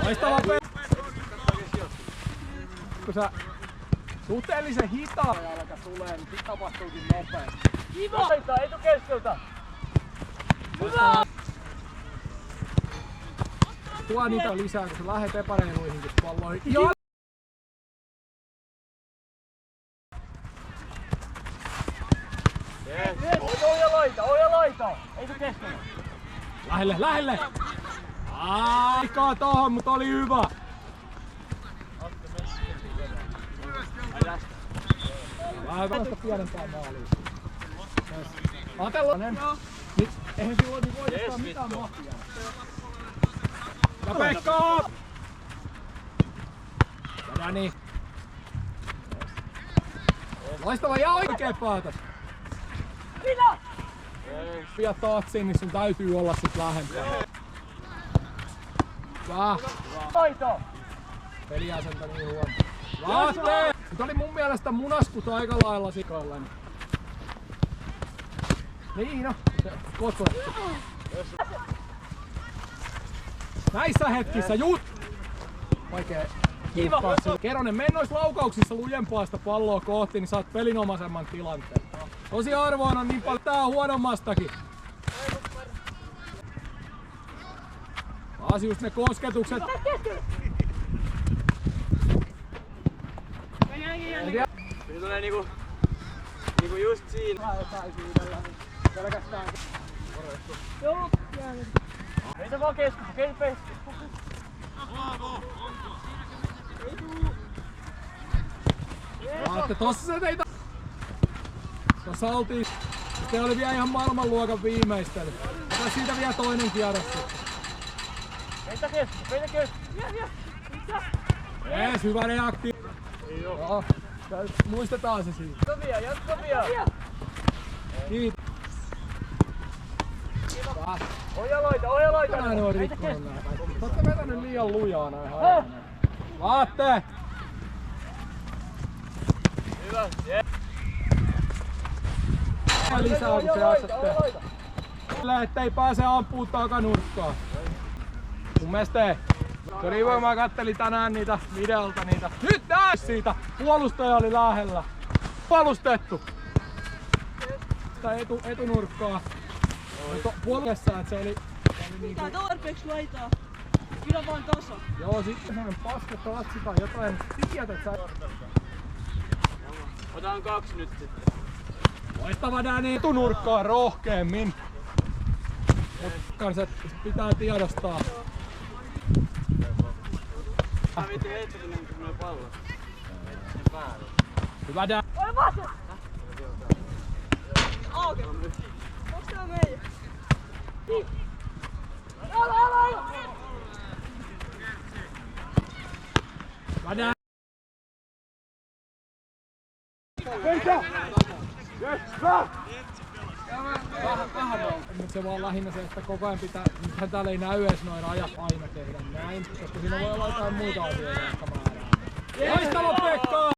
Loistava kun sä suhteellisen hitaan jalka tulee, niin sit tapahtuukin nopeasti. Kiva! Etu keskeltä! Hyvä! Tuo niitä lisää, kun sä lähet epäreiluihinkin palloihin. Joo! Oja laita! Etu keskeltä! Lähelle! Aikaa tohon, mut oli hyvä! Vähän vasta pienempää maaliin. Ajatellaan. Nyt eihän silloin niin voitakaan mitään mahtia. Ja Pekka! Ja Dani. Loistava ja oikee päätös. Minä! Pian tatsiin, niin sun täytyy olla sit lähempää. Hyvä. Laita! Peliasenta niin huono. Lahte! Nyt oli mun mielestä munaskut aika lailla sikalle. Niin no, se kotlettu. Näissä hetkissä vaikea. Kiva! Keronen, mene noissa laukauksissa lujempaa sitä palloa kohti, niin saat pelinomaisemman tilanteen. Tosi harvoin on niin paljon tää huonommastakin. Taas just ne kosketukset. Se tulee niinku just siinä. Pelkästään. Joo. Meitä vaan keskusta, Aatte, tossa se teitä. Tossa oltiin. Se oli vielä ihan maailmanluokan viimeistely. Otetaan siitä vielä toinen kierros sitten. Meitä keskusta. Jees, hyvä reaktio. Joo. Muistetaan se siitä. Jatka vielä. Kiitos. Oja laita. Tänään on rikkonut nää kaikki. Te ootte vetänyt liian lujaa näin harvoin. Laatte! Hyvä. Lisää kun se jaksatte. Sillä ettei pääse ampuu takanurkkaan. Mun mielestä se oli hyvä, kun mä kattelin tänään niitä videolta niitä. Nyt näes siitä! Puolustaja oli lähellä. Puolustettu! Sitä etunurkkaa. Puolessa, että se oli niinku... Tää tarpeeksi laitaa. Kyllä vaan tasa. Joo, sitten semmonen paska tatsi tai jotain. Tiedät, että sä... Otan 2 nyt sitten. Loistava Dani etunurkkaa rohkeemmin. Mut kanssa pitää tiedostaa. Mä viitin heittää sinne, kun mulla on pallo. Sen päälle. Hyvä Dani. Oi vasen! Auke! Onks tää meidän? Ala! Hyvä Dani. Mutta se vaan lähinnä se, että koko ajan pitää, nythän täällä ei näy edes noin rajat aina tehdä näin, koska siinä voi olla jotain muuta asioita, jotka määrää. Loistava Pekka!